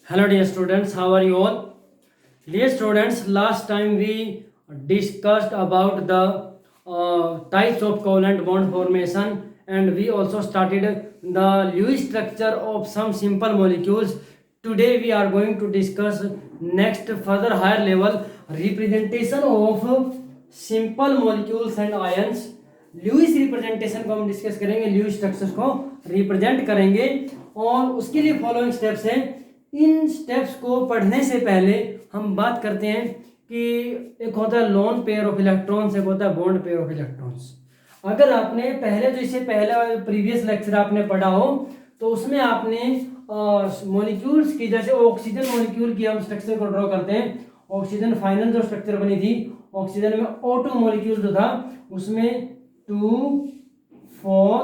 Hello dear students, how are you all? Dear students, last time we discussed about the types of covalent bond formation, and we also started the Lewis structure of some simple molecules. Today we are going to discuss next further higher level representation of simple molecules and ions. Lewis representation को हम discuss करेंगे, Lewis structures को represent करेंगे और उसके लिए following steps हैं। इन steps को पढ़ने से पहले हम बात करते हैं कि एक होता है लोन पेयर ऑफ इलेक्ट्रॉन्स, एक होता है बॉन्ड पेयर ऑफ इलेक्ट्रॉन्स। अगर आपने पहले जो इससे पहला प्रीवियस लेक्चर आपने पढ़ा हो तो उसमें आपने मॉलिक्यूल्स की, जैसे ऑक्सीजन मॉलिक्यूल की हम स्ट्रक्चर को ड्रॉ करते हैं। ऑक्सीजन फाइनल जो स्ट्रक्चर बनी थी, ऑक्सीजन में O2 मॉलिक्यूल जो था उसमें 2, 4,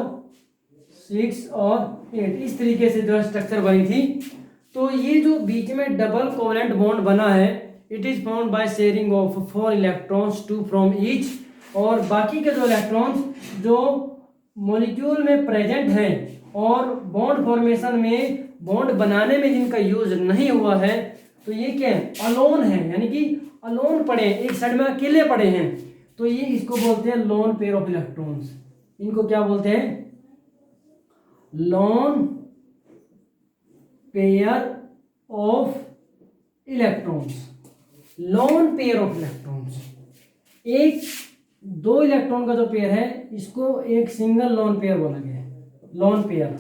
6 और 8 इस तरीके से जो स्ट्रक्चर बनी थी। तो ये जो बीच में डबल कोवेलेंट बॉन्ड बना है, it is found by sharing of 4 electrons 2 from each. और बाकी के जो इलेक्ट्रॉन्स जो मॉलिक्यूल में प्रेजेंट हैं और बॉन्ड फॉर्मेशन में, बॉन्ड बनाने में जिनका यूज नहीं हुआ है, तो ये क्या है, अलोन है, यानी कि अलोन पड़े, एक साइड में अकेले पड़े हैं। तो ये इसको बोलते हैं लोन पेयर ऑफ इलेक्ट्रॉन्स। इनको क्या बोलते हैं, loan pair of electrons. Loan pair of electrons, एक दो इलेक्ट्रॉन का जो पेयर है इसको एक सिंगल लोन पेयर बोला गया है। Lone pair,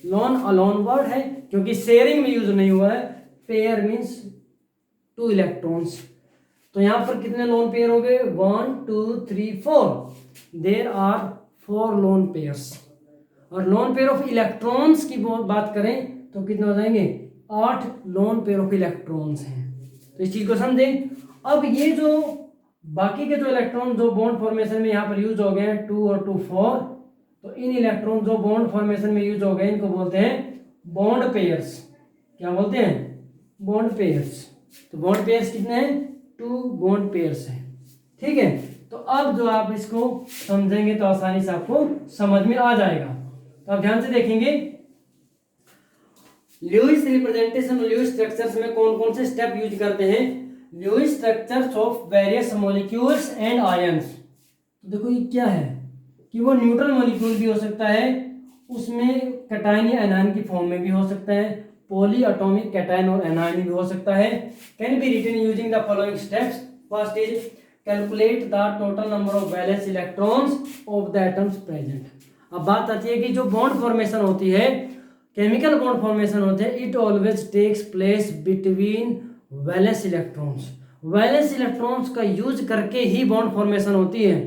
loan alone word है क्योंकि शेयरिंग में यूज नहीं हुआ है। Pair means 2 electrons. तो यहां पर कितने लोन पेयर हो गए, 1 2 3 4। There are 4 lone pairs. और लोन पेयर ऑफ इलेक्ट्रॉन्स की बात करें तो कितने हो जाएंगे, 8 लोन पेयर ऑफ इलेक्ट्रॉन्स हैं। तो इस चीज को समझें। अब ये जो बाकी के जो इलेक्ट्रॉन जो बॉन्ड फॉर्मेशन में यहाँ पर यूज हो गए हैं, 2 और 2 4, तो इन इलेक्ट्रॉन जो बॉन्ड फॉर्मेशन में यूज हो गए इनको बोलते हैं बॉन्ड पेयर्स। क्या बोलते हैं, बॉन्ड पेयर्स। तो बॉन्ड पेयर्स कितने हैं, 2 बॉन्ड पेयर्स हैं। ठीक है, तो अब जो आप इसको समझेंगे तो आसानी से आपको समझ में आ जाएगा। तो आप ध्यान से देखेंगे ल्यूइस रिप्रेजेंटेशन, ल्यूइस स्ट्रक्चर्स में कौन कौन से स्टेप यूज करते हैं। Lewis structures of various molecules and ions. तो देखो ये क्या है कि वो न्यूट्रल मॉलिक्यूल भी हो सकता है, उसमें कैटायन या एनायन की फॉर्म में भी हो सकता है, पॉली एटॉमिक कैटायन और एनायन भी हो सकता है। Can be written using the following steps. First is calculate the total number of valence electrons of the atoms present. अब बात आती है कि जो बॉन्ड फॉर्मेशन होती है, केमिकल बॉन्ड फॉर्मेशन होते हैं, it always takes place between valence electrons. Valence electrons का यूज करके ही बॉन्ड फॉर्मेशन होती है।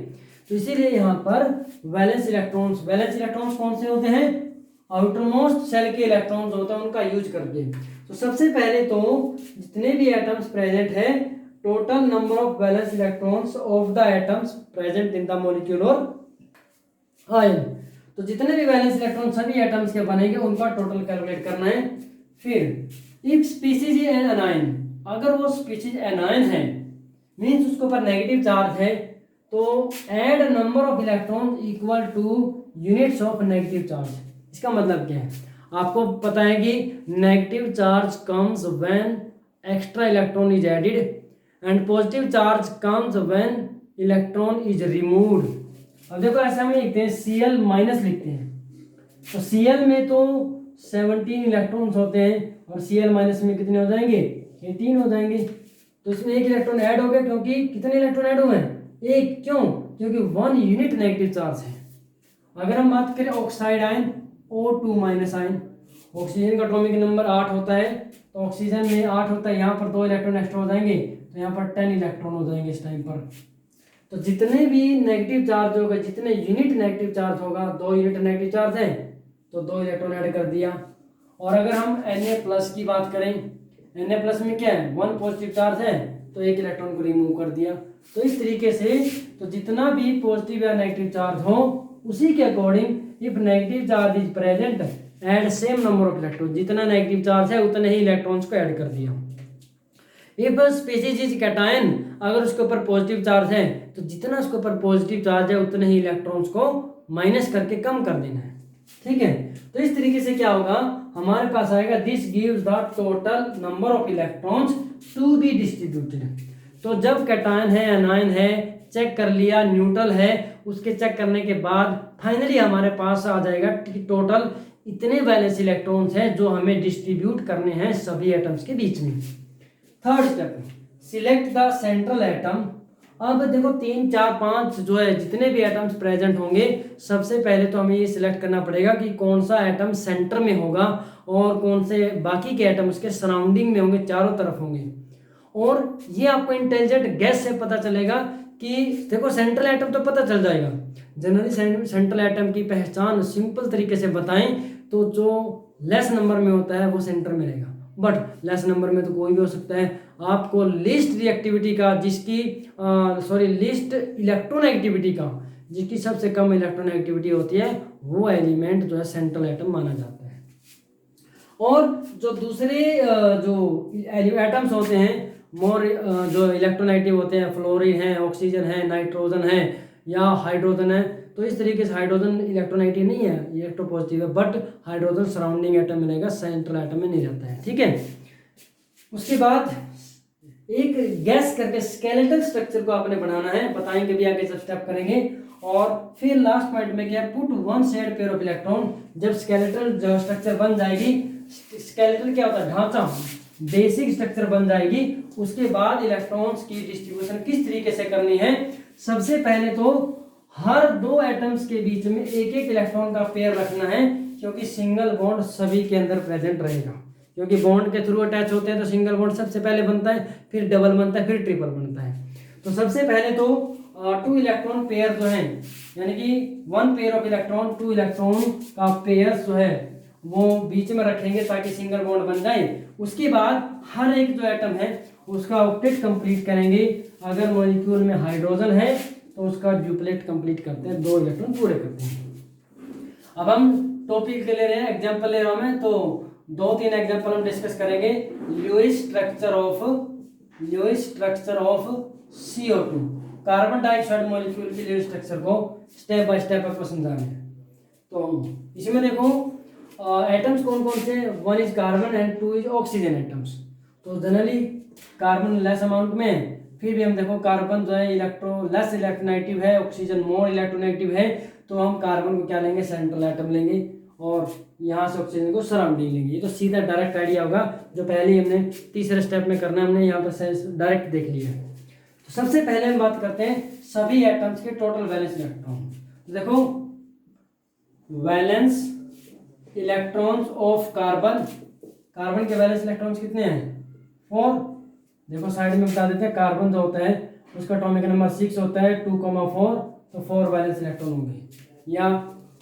तो इसीलिए यहाँ पर वैलेंस इलेक्ट्रॉन्स कौन से होते हैं, आउटरमोस्ट शेल के इलेक्ट्रॉन्स होते हैं, उनका यूज करके। तो सबसे पहले तो जितने भी एटम्स प्रेजेंट है, total number of valence electrons of the atoms present in the molecule और आयन। तो जितने भी वैलेंस इलेक्ट्रॉन सभी एटम्स के बनेंगे उनका टोटल कैलकुलेट करना है। फिर if species is an anion, अगर वो स्पीशीज एनायन है मींस उसके ऊपर नेगेटिव चार्ज है, तो add number of electron equal to units of negative charge. इसका मतलब क्या है, आपको पता है कि negative charge comes when extra electron is added and positive charge comes when electron is removed. अब देखो ऐसे हम लिखते हैं Cl माइनस लिखते हैं, तो Cl में तो 17 इलेक्ट्रॉन्स होते हैं और Cl माइनस में कितने हो जाएंगे, 18 हो जाएंगे। तो इसमें एक इलेक्ट्रॉन ऐड हो गया, क्योंकि कितने इलेक्ट्रॉन ऐड हुए हैं, एक। क्यों, क्योंकि 1 यूनिट नेगेटिव चार्ज है। अगर हम बात करें oxide ion, O2 minus ion, oxygen का एटॉमिक नंबर 8 होता है, तो ऑक्सीजन में 8 होता है, यहाँ पर 2 इलेक्ट्रॉन एक्स्ट्रा हो जाएंगे, तो यहाँ पर 10 इलेक्ट्रॉन हो जाएंगे इस टाइम पर। तो जितने भी नेगेटिव चार्ज होगा, जितने यूनिट नेगेटिव चार्ज होगा, 2 यूनिट नेगेटिव चार्ज है तो 2 इलेक्ट्रॉन ऐड कर दिया। और अगर हम Na+ की बात करें, Na+ में क्या है, 1 पॉजिटिव चार्ज है तो 1 इलेक्ट्रॉन को रिमूव कर दिया। तो इस तरीके से तो जितना भी पॉजिटिव या नेगेटिव चार्ज हो उसी के according if negative charge is present add same number of electron, जितना नेगेटिव चार्ज है उतने ही इलेक्ट्रॉन्स को ऐड कर दिया। इफ स्पीशीज इज कैटायन, अगर उसके ऊपर पॉजिटिव चार्ज है तो जितना उसके ऊपर पॉजिटिव चार्ज है उतने ही इलेक्ट्रॉन्स को माइनस करके कम कर देना है। ठीक है, तो इस तरीके से क्या होगा, हमारे पास आएगा this gives the total number of electrons to be distributed. तो जब कैटायन है एनायन है चेक कर लिया, न्यूट्रल है, उसके चेक करने के बाद फाइनली हमारे पास आ जाएगा कि टोटल इतने वैलेंस इलेक्ट्रॉन्स हैं जो हमें डिस्ट्रीब्यूट करने हैं सभी एटम्स के बीच में। Third step, select the central atom. अब देखो 3 4 5 जो है जितने भी एटम्स प्रेजेंट होंगे, सबसे पहले तो हमें ये सिलेक्ट करना पड़ेगा कि कौन सा एटम सेंटर में होगा और कौन से बाकी के एटम उसके सराउंडिंग में होंगे, चारों तरफ होंगे। और ये आपको इंटेलिजेंट गैस से पता चलेगा कि देखो सेंट्रल एटम तो पता चल जाएगा। जनरली सेंट्रल एटम की पहचान सिंपल तरीके से बताएं तो जो लेस नंबर में होता है वो सेंटर में रहेगा, बट लेस नंबर में तो कोई भी हो सकता है। आपको लिस्ट रिएक्टिविटी का जिसकी लिस्ट इलेक्ट्रॉन एक्टिविटी का जिसकी सबसे कम इलेक्ट्रॉन एक्टिविटी होती है वो एलिमेंट जो है सेंट्रल एटम माना जाता है। और जो दूसरे जो एटम्स होते हैं मोर जो इलेक्ट्रोनेगेटिव होते हैं, फ्लोरीन है, ऑक्सीजन है, नाइट्रोजन है या हाइड्रोजन है, तो इस तरीके से हाइड्रोजन इलेक्ट्रोनेगेटिव नहीं है, इलेक्ट्रोपॉजिटिव है, बट हाइड्रोजन सराउंडिंग एटम मिलेगा, सेंट्रल एटम में नहीं रहता है। ठीक है, उसके बाद एक गैस करके स्केलेटल स्ट्रक्चर को आपने बनाना है, बताएंगे भी आगे सब स्टेप करेंगे। और फिर लास्ट पॉइंट में क्या, put one shared pair of electron. जब स्केलेटल जो स्ट्रक्चर बन जाएगी, स्केलेटल क्या होता है, ढांचा, बेसिक स्ट्रक्चर बन जाएगी, उसके बाद इलेक्ट्रॉन्स की डिस्ट्रीब्यूशन किस तरीके से करनी है। सबसे पहले तो हर दो एटम्स के बीच में एक एक इलेक्ट्रॉन का पेयर रखना है, क्योंकि सिंगल बॉन्ड सभी के अंदर प्रेजेंट रहेगा, क्योंकि बॉन्ड के थ्रू अटैच होते हैं तो सिंगल बॉन्ड सबसे पहले बनता है, फिर डबल बनता है, फिर ट्रिपल बनता है। तो सबसे पहले तो 2 इलेक्ट्रॉन पेयर जो है, यानी कि 1 पेयर ऑफ इलेक्ट्रॉन, 2 इलेक्ट्रॉन का पेयर जो है वो बीच में रखेंगे ताकि सिंगल बॉन्ड बन जाए। उसके बाद हर एक जो एटम है उसका ऑक्टेट कंप्लीट करेंगे। अगर मॉलिक्यूल में हाइड्रोजन है तो उसका ड्यूप्लेट कंप्लीट करते हैं, 2 इलेक्ट्रॉन पूरे करते हैं। अब हम टॉपिक ले रहे हैं, एग्जांपल ले रहा हूं मैं, तो 2-3 एग्जांपल हम डिस्कस करेंगे। Lewis structure of CO2, carbon dioxide molecule की लुईस स्ट्रक्चर को स्टेप बाय स्टेप आपको समझाना है। तो इसमें देखो एटम्स कौन कौन से, 1 is carbon and 2 is oxygen atoms. तो जनरली कार्बन लेस अमाउंट में, फिर भी हम देखो कार्बन जो है लेस इलेक्ट्रोनेगेटिव है, ऑक्सीजन मोर इलेक्ट्रोनेगेटिव है, तो हम कार्बन को क्या लेंगे, सेंट्रल एटम लेंगे, और यहाँ से ऑक्सीजन को सराउंडिंग लेंगे। ये तो सीधा डायरेक्ट आइडिया होगा, जो पहले ही हमने तीसरे स्टेप में करना है, हमने यहाँ पर डायरेक्ट देख लिया है। तो सबसे पहले हम बात करते हैं सभी एटम्स के टोटल वैलेंस इलेक्ट्रॉन। तो देखो valence electrons of carbon, carbon के वैलेंस इलेक्ट्रॉन्स कितने हैं, 4। देखो साइड में बता देते हैं, कार्बन जो होता है उसका एटॉमिक नंबर 6 होता है, 2,4, तो 4 वैलेंस इलेक्ट्रॉन होंगे। या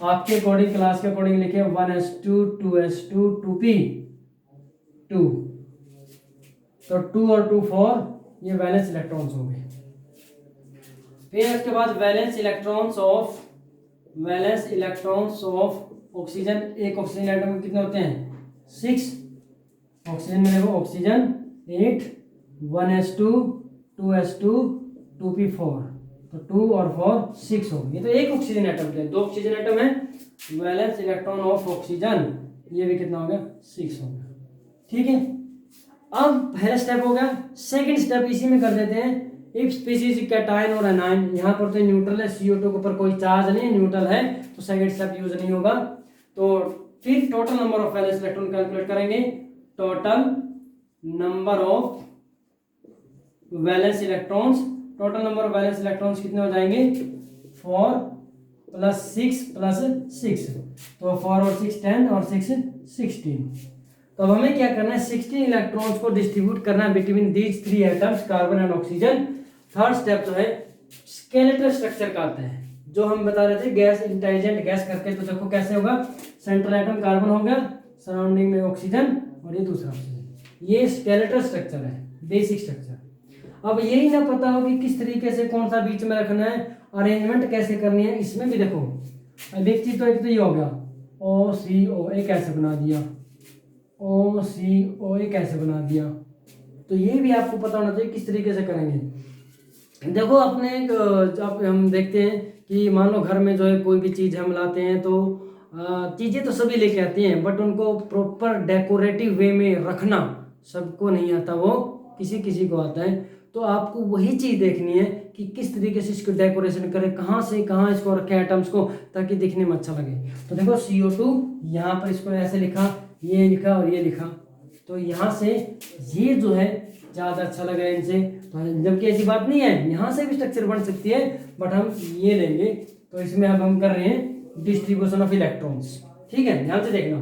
आपके अकॉर्डिंग, क्लास के अकॉर्डिंग लिखे 1s2 2s2 2p 2, तो 2 और 2 4 ये वैलेंस इलेक्ट्रॉन्स होंगे। फिर उसके बाद वैलेंस इलेक्ट्रॉन्स ऑफ ऑक्सीजन। एक ऑक्सीजन एटम में कितने होते हैं, 6। ऑक्सीजन में देखो ऑक्सीजन 8, 1s2 2s2 2p4, तो 2 और 4 6 हो। ये तो एक ऑक्सीजन एटम के, 2 ऑक्सीजन एटम है, वैलेंस इलेक्ट्रॉन ऑफ ऑक्सीजन ये भी कितना हो गया, 6 हो गया। ठीक है, अब पहला स्टेप हो गया। सेकंड स्टेप इसी में कर देते हैं, इफ स्पीसीज कैटायन और एनायन, यहाँ पर तो न्यूट्रल है, CO2 के ऊपर कोई चार्ज नहीं है, न्यूट्रल है, तो सेकंड स्टेप यूज नहीं होगा। तो फिर total number of valence electron calculate करेंगे। Total number of valence electrons कितने हो जाएंगे, 4 + 6 + 6, तो 4 और 6 10 और 6 16। तो अब हमें क्या करना है, 16 इलेक्ट्रॉन्स को डिस्ट्रीब्यूट करना है between these 3 atoms, carbon and oxygen. Third step जो है स्केलेटल स्ट्रक्चर का आता है, जो हम बता रहे थे गैस, इंटेलिजेंट गैस करके। तो देखो कैसे होगा, सेंट्रल एटम कार्बन हो गया, सराउंडिंग में ऑक्सीजन और ये दूसरा ऑक्सीजन, ये स्केलेटल स्ट्रक्चर है, बेसिक स्ट्रक्चर। अब यही ना पता हो कि किस तरीके से कौन सा बीच में रखना है, अरेंजमेंट कैसे करनी है, इसमें भी देखो अब एक चीज तो एक तो ये हो गया, OCO एक ऐसे बना दिया, OCO एक ऐसे बना दिया, तो ये भी आपको पता होना चाहिए किस तरीके से करेंगे। देखो अपने जब हम देखते हैं कि मान लो घर में जो है कोई भी चीज़ हम लाते हैं, तो चीज़ें तो सभी लेके आते हैं, बट उनको प्रॉपर डेकोरेटिव वे में रखना सबको नहीं आता, वो किसी किसी को आता है। तो आपको वही चीज़ देखनी है कि किस तरीके से इसको डेकोरेशन करें, कहाँ से कहाँ इसको रखें आइटम्स को, ताकि दिखने में अच्छा लगे। तो देखो CO2 यहाँ पर इसको ऐसे लिखा, ये लिखा और ये लिखा, तो यहाँ से ये जो है ज़्यादा अच्छा लग रहा है इनसे। तो जबकि ऐसी बात नहीं है, यहाँ से भी स्ट्रक्चर बन सकती है, बट हम ये लेंगे। तो इसमें अब हम कर रहे हैं डिस्ट्रीब्यूशन ऑफ इलेक्ट्रॉन्स। ठीक है, ध्यान से देखना।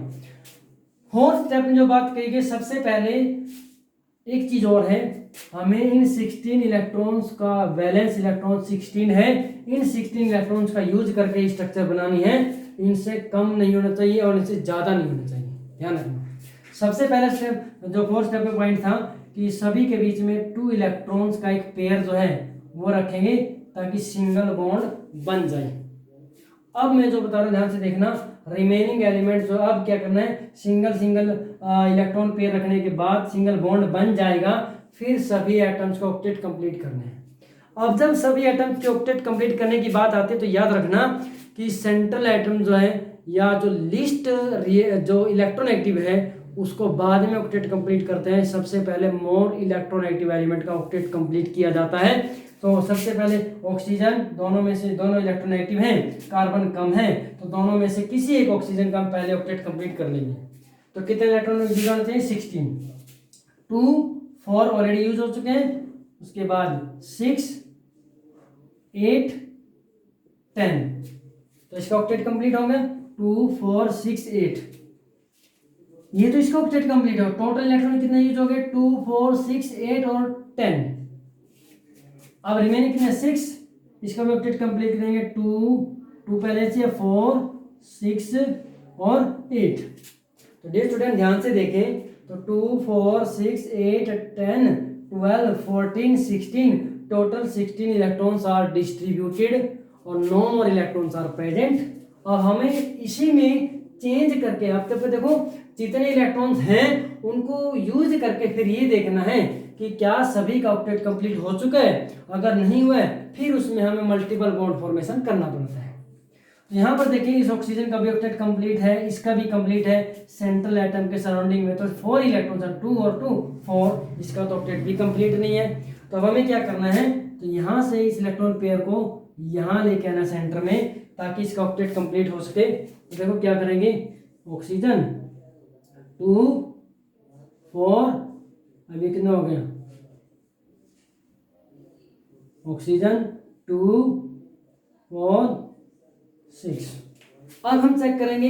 फोर्थ स्टेप में जो बात कही गई, सबसे पहले एक चीज और है, हमें इन 16 इलेक्ट्रॉन्स का वैलेंस इलेक्ट्रॉन 16 है, इन 16 इलेक्ट्रॉन्स का यूज करके स्ट्रक्चर बनानी है। इनसे कम नहीं होना चाहिए और इनसे ज्यादा नहीं होना चाहिए, ध्यान रखना। सबसे पहला स्टेप, जो फोर्थ स्टेप में पॉइंट था कि सभी के बीच में 2 इलेक्ट्रॉन्स का एक पेयर जो है वो रखेंगे ताकि सिंगल बॉन्ड बन जाए। अब मैं जो बता रहा हूँ ध्यान से देखना, रिमेनिंग एलिमेंट जो अब क्या करना है, सिंगल इलेक्ट्रॉन पेयर रखने के बाद सिंगल बॉन्ड बन जाएगा, फिर सभी एटम्स को ऑक्टेट कंप्लीट करने हैं। अब जब सभी एटम्स के ऑक्टेट कंप्लीट करने की बात आती है तो याद रखना कि सेंट्रल एटम जो है या जो लिस्ट जो इलेक्ट्रॉन एक्टिव है उसको बाद में ऑक्टेट कंप्लीट करते हैं। सबसे पहले मोर इलेक्ट्रॉन एक्टिव एलिमेंट का ऑक्टेट कंप्लीट किया जाता है। तो सबसे पहले ऑक्सीजन, दोनों में से दोनों इलेक्ट्रॉन एक्टिव हैं, कार्बन कम है, तो दोनों में से किसी एक ऑक्सीजन का हम पहले ऑक्टेट कंप्लीट कर लेंगे। तो कितने इलेक्ट्रॉन यूज होने चाहिए, 16। 2 4 ऑलरेडी यूज हो चुके हैं, उसके बाद 6 8 10, तो इसका ऑक्टेट कंप्लीट हो गया 2 4 6 8। ये तो इसका ऑक्टेट कंप्लीट हो, टोटल इलेक्ट्रॉन कितने यूज हो गए, 2 4 6 8 और 10। अब रिमेनिंग कितने, 6, इसका भी ऑक्टेट कंप्लीट करेंगे, 2 पहले से 4 6 और 8। तो डियर स्टूडेंट ध्यान से देखें, तो 2 4 6 8 10 12 14 16, टोटल 16 इलेक्ट्रॉन्स आर डिस्ट्रीब्यूटेड और no more electrons are present. अब हमें इसी में चेंज करके, अब तक देखो जितने इलेक्ट्रॉन्स हैं उनको यूज करके फिर ये देखना है कि क्या सभी का ऑक्टेट कंप्लीट हो चुका है। अगर नहीं हुआ है फिर उसमें हमें मल्टीपल बॉन्ड फॉर्मेशन करना पड़ता है। तो यहाँ पर देखिए इस ऑक्सीजन का भी ऑक्टेट कंप्लीट है, इसका भी कंप्लीट है सेंट्रल एटम के सराउंडिंग में, तो 4 इलेक्ट्रॉन्स हैं, 2 और 2 4, इसका तो ऑक्टेट भी कंप्लीट नहीं है। तो अब हमें क्या करना है, तो यहाँ से इस इलेक्ट्रॉन पेयर को यहाँ लेके आना सेंटर में ताकि इसका ऑक्टेट कंप्लीट हो सके। तो देखो क्या करेंगे, ऑक्सीजन 2 4, अभी कितना हो गया, ऑक्सीजन 2 4 6। अब हम चेक करेंगे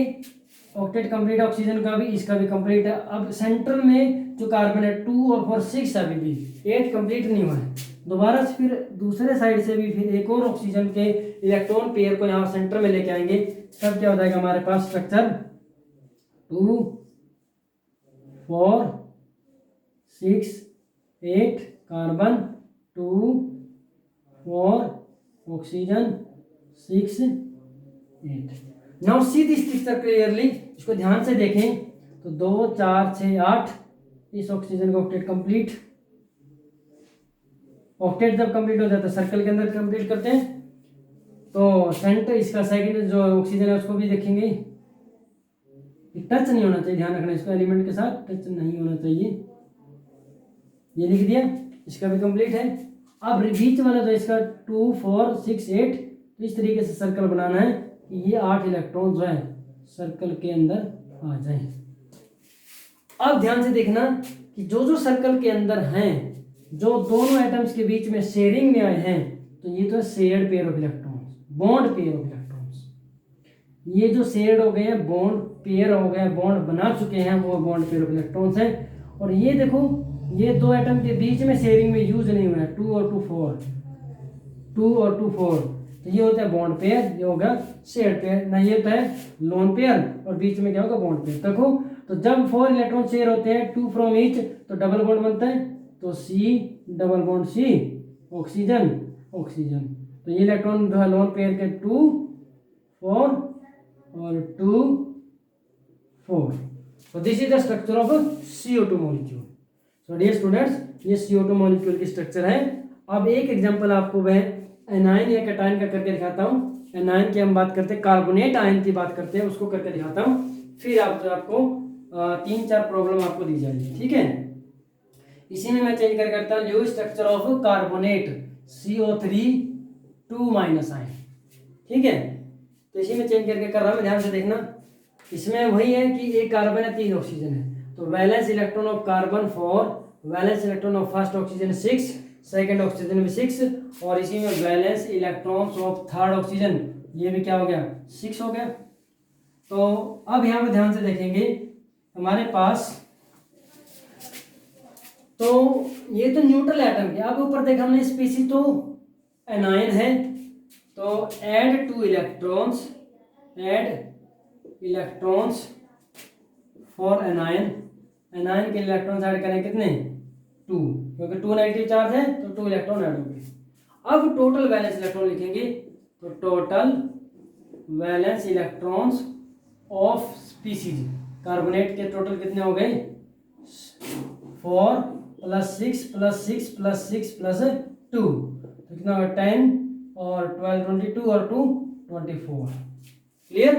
ऑक्टेट कंप्लीट ऑक्सीजन का भी, इसका भी कंप्लीट है। अब सेंटर में जो कार्बन है 2 और 4 6, अभी भी 8 कंप्लीट नहीं हुआ है। दोबारा से फिर दूसरे साइड से भी फिर एक और ऑक्सीजन के इलेक्ट्रॉन पेयर को यहाँ सेंटर में लेके आएंगे, तब क्या हो जाएगा हमारे पास structure 2 4 6 8 carbon 2 4 oxygen 6 8। Now see this structure clearly, इसको ध्यान से देखें तो 2 4 6 8, इस ऑक्सीजन का ऑक्टेट कंप्लीट। ऑक्टेट जब कंप्लीट हो जाता है सर्कल के अंदर कंप्लीट करते हैं, तो सेंटर इसका सेकंड जो ऑक्सीजन है उसको भी देखेंगे, टच नहीं होना चाहिए, ध्यान रखना इसको, एलिमेंट के साथ टच नहीं होना चाहिए। ये लिख दिया, इसका भी कंप्लीट है। अब बीच वाला जो इसका 2 4 6 8, तो इस तरीके से सर्कल बनाना है कि ये 8 इलेक्ट्रॉन जो है सर्कल के अंदर आ जाए। अब ध्यान से देखना कि जो जो सर्कल के अंदर हैं, जो दोनों एटम्स के बीच में शेयरिंग में आए हैं, तो ये तो shared pair of electrons, bond pair of electrons. ये जो शेयर्ड हो गए हैं, बॉन्ड पेयर हो गए, बॉन्ड बना चुके हैं, वो बॉन्ड पेयर ऑफ इलेक्ट्रॉन्स हैं। और ये देखो ये दो एटम के बीच में शेयरिंग में यूज नहीं हुआ है, 2 और 2 4, 2 और 2 4, तो ये होता है बॉन्ड पेयर, ये होगा शेयर्ड पेयर। ना ये होता है लोन पेयर और बीच में क्या होगा बॉन्ड पेयर। देखो तो जब 4 इलेक्ट्रॉन शेयर होते हैं 2 फ्रॉम ईच, तो डबल बॉन्ड बनता है, तो C double bond C, oxygen oxygen. तो ये इलेक्ट्रॉन जो है लोन पेयर के 2 4 और 2 4। So this is the structure of CO2 molecule. So dear students, ये CO2 molecule की स्ट्रक्चर है। अब एक एग्जांपल आपको मैं एनाइन या कैटायन का करके दिखाता हूँ। एनायन की हम बात करते हैं, कार्बोनेट आयन की बात करते हैं, उसको करके दिखाता हूँ। फिर आपको 3-4 प्रॉब्लम आपको दी जाएगी, ठीक है। इसी में मैं चेंज कर करता हूँ Lewis structure of carbonate CO3 2 minus ion, ठीक है। तो इसी में चेंज करके कर रहा हूँ, ध्यान से देखना। इसमें वही है कि एक कार्बन है, 3 ऑक्सीजन है, तो valence electron of carbon 4, valence electron of first oxygen 6, second oxygen भी 6, और इसी में valence electrons of third oxygen, ये भी क्या हो गया, 6 हो गया। तो अब यहाँ पे ध्यान से देखेंगे हमारे पास, तो ये तो न्यूट्रल एटम के। अब ऊपर देखा हमने स्पीशीज तो एनायन है, तो add 2 electrons, add electrons for anion, anion के इलेक्ट्रॉन्स ऐड करें कितने, 2, क्योंकि 2 नेगेटिव चार्ज है तो 2 इलेक्ट्रॉन ऐड होंगे। अब टोटल वैलेंस इलेक्ट्रॉन लिखेंगे, तो total valence electrons of species, carbonate के टोटल कितने हो गए, 4 + 6 + 6 + 6 + 2, तो कितना होगा 10, और 12 22, और 2 24। क्लियर।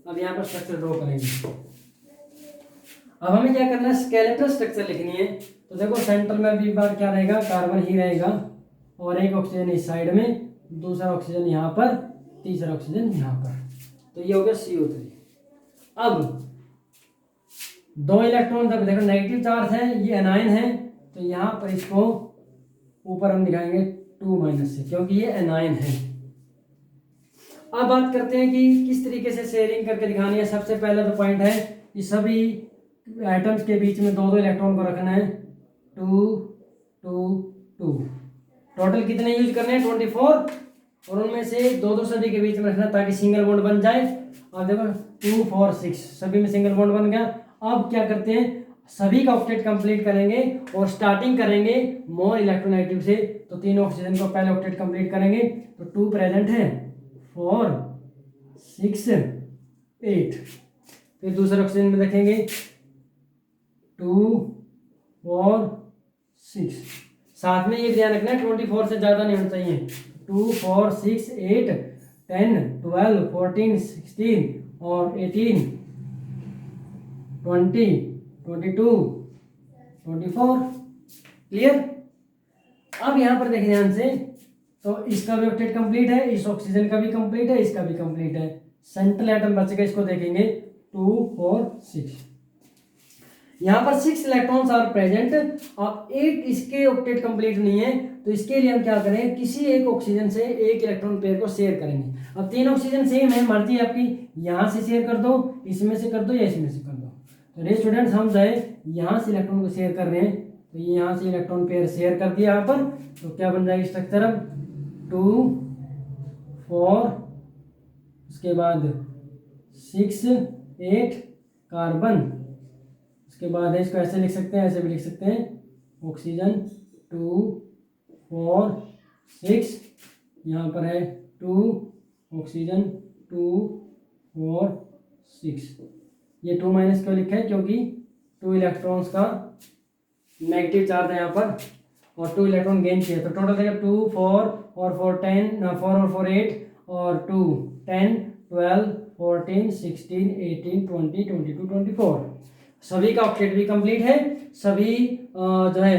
अब यहाँ पर स्ट्रक्चर ड्रॉ करेंगे। अब हमें क्या करना है, स्केलेटल स्ट्रक्चर लिखनी है। तो देखो सेंटर में भी बार क्या रहेगा, कार्बन ही रहेगा, और एक ऑक्सीजन इस साइड में, दूसरा ऑक्सीजन यहाँ पर, तीसरा ऑक्सीजन यहाँ पर, तो ये हो गया CO3। अब 2 इलेक्ट्रॉन तक देखो नेगेटिव चार्ज है, ये एनायन है, तो यहाँ पर इसको ऊपर हम दिखाएंगे 2 माइनस से, क्योंकि ये एनायन है। अब बात करते हैं कि किस तरीके से शेयरिंग करके दिखानी है। सबसे पहला तो पॉइंट है कि सभी एटम्स के बीच में 2-2 इलेक्ट्रॉन को रखना है, 2 2 2, टोटल कितने यूज करने हैं, 24, और उनमें से 2-2 सभी के बीच में रखना ताकि सिंगल बॉन्ड बन जाए। और देखो 2 4 6 सभी में सिंगल बॉन्ड बन गया। अब क्या करते हैं, सभी का ऑक्टेट कंप्लीट करेंगे और स्टार्टिंग करेंगे मोर इलेक्ट्रोनेगेटिव से, तो 3 ऑक्सीजन को पहले ऑक्टेट कंप्लीट करेंगे, तो 2 प्रेजेंट है, 4 6 8, फिर दूसरे ऑक्सीजन में देखेंगे 2 4 6, साथ में ये ध्यान रखना है 24 से ज़्यादा नहीं होना चाहिए, 2 4 6 8 10 12 14 16 और 18 20 22 24। क्लियर। अब यहाँ पर देखिए ध्यान से, तो इसका भी ऑक्टेट कंप्लीट है, इस ऑक्सीजन का भी कंप्लीट है, इसका भी कंप्लीट है, सेंट्रल एटम बचेगा, इसको देखेंगे 2 4 6, यहाँ पर 6 इलेक्ट्रॉन्स आर प्रेजेंट। अब 8 इसके ऑक्टेट कंप्लीट नहीं है, तो इसके लिए हम क्या करेंगे, किसी एक ऑक्सीजन से एक इलेक्ट्रॉन पेयर को शेयर करेंगे। अब 3 ऑक्सीजन सेम है, मर्जी है आपकी, यहाँ से शेयर कर दो, इसमें से कर दो, या इसमें से कर दो। तो ये स्टूडेंट्स हम जो है यहाँ से इलेक्ट्रॉन को शेयर कर रहे हैं, तो ये यहाँ से इलेक्ट्रॉन पेयर शेयर कर दिया यहाँ पर, तो क्या बन जाएगी स्ट्रक्चर, अब 2 4, उसके बाद 6 8 कार्बन, उसके बाद है इसको ऐसे लिख सकते हैं, ऐसे भी लिख सकते हैं, ऑक्सीजन 2 4 6, यहाँ पर है 2 ऑक्सीजन 2 4 6। ये 2 माइनस क्यों लिखा है, क्योंकि 2 इलेक्ट्रॉन्स का नेगेटिव चार्ज है यहाँ पर, और 2 इलेक्ट्रॉन गेन किया, तो टोटल देखिए 2 4 और 4 10, 4 और 4 8, और 2 10 12 14 16 18 20 22 24। सभी का ऑक्टेट भी कंप्लीट है, सभी जो है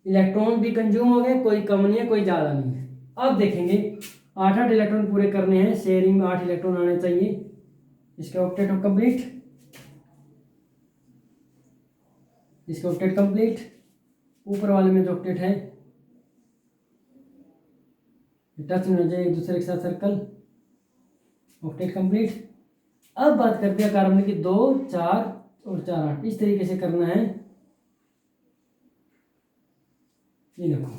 इलेक्ट्रॉन भी कंज्यूम हो गए, कोई कम नहीं है, कोई ज़्यादा नहीं है। अब देखेंगे 8-8 इलेक्ट्रॉन पूरे करने हैं, शेयरिंग में 8 इलेक्ट्रॉन आने चाहिए, इसके ऑक्टेट कंप्लीट, इसके ऑक्टेट कंप्लीट, ऊपर वाले में जो ऑक्टेट है टच नहीं हो जाए एक दूसरे के साथ सर्कल, ऑक्टेट कंप्लीट। अब बात करते हैं कार्बन की 2 4 और 4 8, इस तरीके से करना है, ये देखो,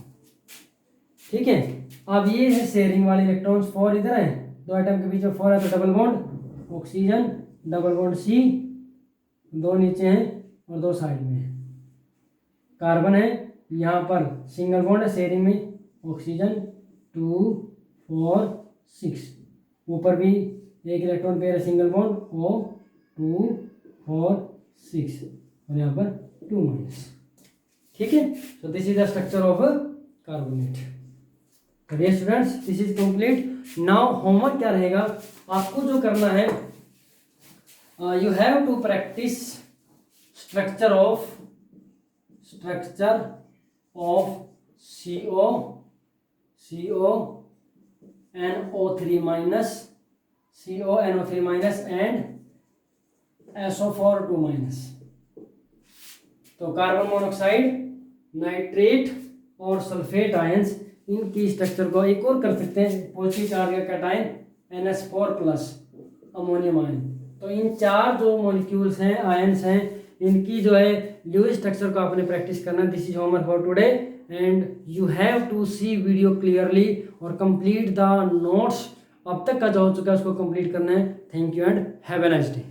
ठीक है। अब ये है शेयरिंग वाले इलेक्ट्रॉन्स, 4 इधर है, 2 एटम के बीच में 4 है, तो double bond oxygen, double bond C, 2 नीचे हैं और 2 साइड में है, कार्बन है, यहाँ पर सिंगल बॉन्ड है शेयरिंग में, ऑक्सीजन 2 4 6, ऊपर भी एक इलेक्ट्रॉन पेयर है सिंगल बॉन्ड, O 2 4 6, और यहाँ पर 2 माइनस। ठीक है, so this is the structure of carbonate. करिए students, this is complete. Now homework क्या रहेगा, आपको जो करना है, you have to practice structure of CONO3 minus and SO4 2 minus। तो कार्बन मोनोऑक्साइड, नाइट्रेट और सल्फेट आयंस, इनकी स्ट्रक्चर को एक और कर सकते हैं, पॉजिटिव चार्ज का cation NH4 plus ammonium ion. तो इन चार जो मॉलिक्यूल्स हैं, आयंस हैं, इनकी जो है ल्यूइस स्ट्रक्चर को आपने प्रैक्टिस करना। This is homework for today and you have to see video clearly और कंप्लीट द नोट्स। अब तक का जो हो चुका है उसको कंप्लीट करना है। Thank you and have a nice day.